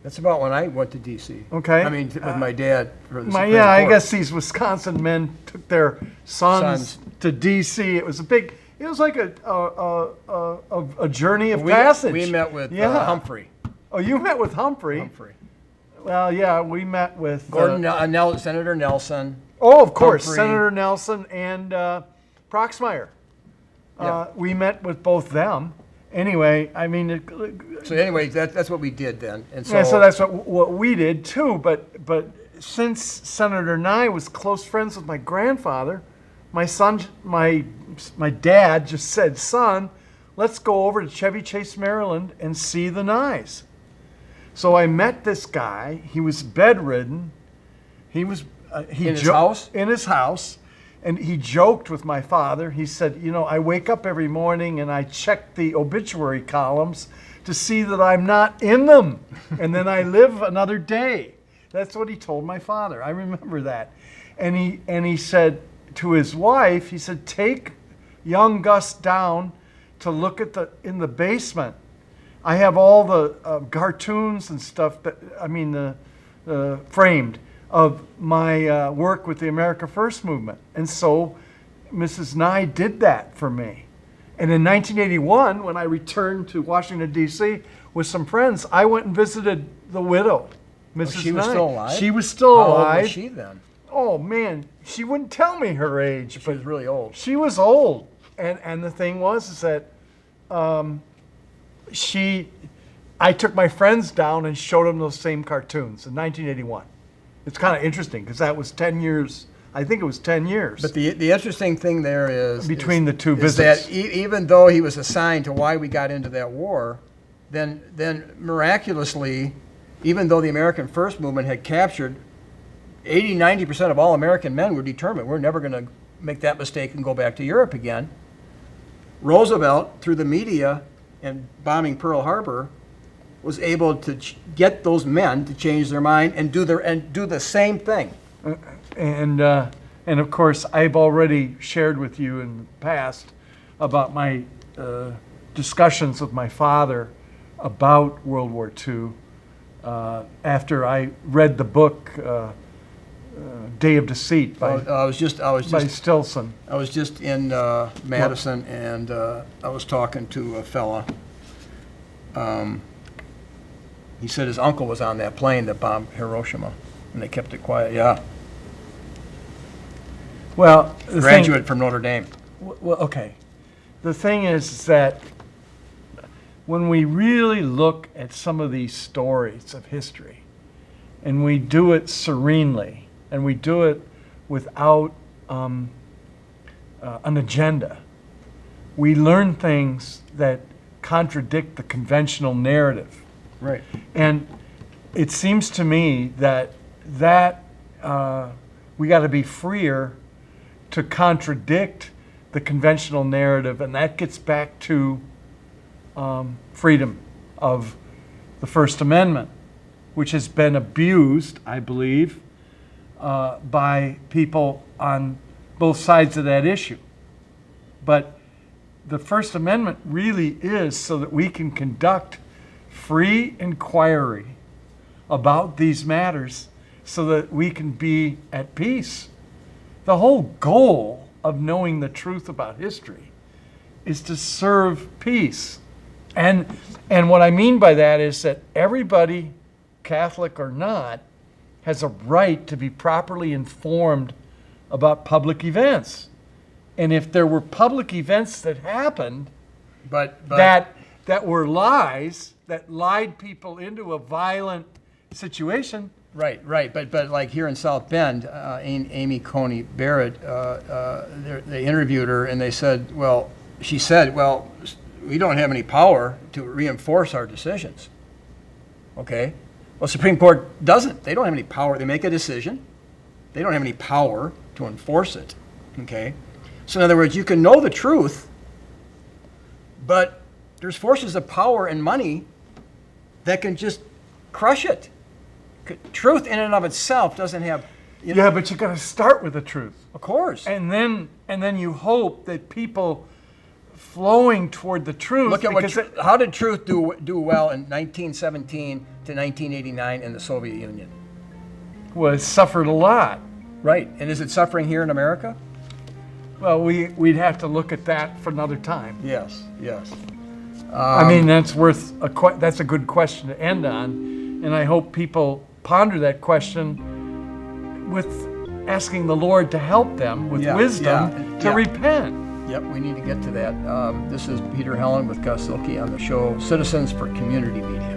S1: That's about when I went to D.C.
S2: Okay.
S1: I mean, with my dad for the
S2: I
S1: Supreme
S2: guess
S1: Court.
S2: these Wisconsin men took their sons to D.C. It was like a journey of passage.
S1: We met with Humphrey.
S2: Oh, you met with Humphrey?
S1: Humphrey.
S2: Well, yeah, we met with
S1: Senator Nelson.
S2: Oh, of course,
S1: Humphrey.
S2: Senator Nelson and Proxmire.
S1: Yeah.
S2: We met with both them. Anyway, I mean,
S1: So anyway, that's what we did then. And so,
S2: yeah, so that's what we did too. But since Senator Nye was close friends with my grandfather, my dad just said, "Son, let's go over to Chevy Chase, Maryland, and see the Nyes." So I met this guy. He was bedridden. He was
S1: in his house?
S2: In his house. And he joked with my father. He said, I wake up every morning and I check the obituary columns to see that I'm not in them. And then I live another day. That's what he told my father. I remember that. And he said to his wife, he said, take young Gus down to look at in the basement. I have all the cartoons and stuff framed of my work with the America First movement. And so Mrs. Nye did that for me. And in 1981, when I returned to Washington, D.C. with some friends, I went and visited the widow, Mrs.
S1: she
S2: Nye.
S1: was still alive?
S2: She was still
S1: How
S2: alive.
S1: old was she then?
S2: Oh, man, she wouldn't tell me her age.
S1: She was really old.
S2: She was old. And the thing was that I took my friends down and showed them those same cartoons in 1981. It's kind of interesting because that was 10 years. I think it was 10 years.
S1: But the interesting thing there is
S2: between the two
S1: is
S2: visits.
S1: that even though he was assigned to why we got into that war, then miraculously, even though the American First movement had captured 80-90% of all American men were determined we're never going to make that mistake and go back to Europe again. Roosevelt, through the media and bombing Pearl Harbor, was able to get those men to change their mind and do the same thing.
S2: And of course, I've already shared with you in the past about my discussions with my father about World War II after I read the book Day of Deceit by Stilson.
S1: I was just in Madison, and I was talking to a fella. He said his uncle was on that plane that bombed Hiroshima, and they kept it quiet. Yeah.
S2: Well,
S1: graduate from Notre Dame.
S2: Well, okay. The thing is that when we really look at some of these stories of history, and we do it serenely, and we do it without an agenda, we learn things that contradict the conventional narrative.
S1: Right.
S2: And it seems to me that we got to be freer to contradict the conventional narrative, and that gets back to freedom of the First Amendment, which has been abused, I believe, by people on both sides of that issue. But the First Amendment really is so that we can conduct free inquiry about these matters so that we can be at peace. The whole goal of knowing the truth about history is to serve peace. And what I mean by that is that everybody, Catholic or not, has a right to be properly informed about public events. And if there were public events that happened
S1: But
S2: that were lies, that lied people into a violent situation.
S1: Right. But like here in South Bend, Amy Coney Barrett, they interviewed her and they said, she said, we don't have any power to reinforce our decisions. Okay? Well, Supreme Court doesn't. They don't have any power. They make a decision. They don't have any power to enforce it. Okay? So in other words, you can know the truth, but there's forces of power and money that can just crush it. Truth in and of itself doesn't have...
S2: Yeah, but you got to start with the truth.
S1: Of course.
S2: And then you hope that people flowing toward the truth...
S1: Look at how did truth do well in 1917 to 1989 in the Soviet Union?
S2: Well, it suffered a lot.
S1: Right. And is it suffering here in America?
S2: Well, we'd have to look at that for another time.
S1: Yes.
S2: I mean, that's a good question to end on, and I hope people ponder that question with asking the Lord to help them with wisdom to repent.
S1: Yep, we need to get to that. This is Peter Helland with Zuehlke on the show Citizens for Community Media.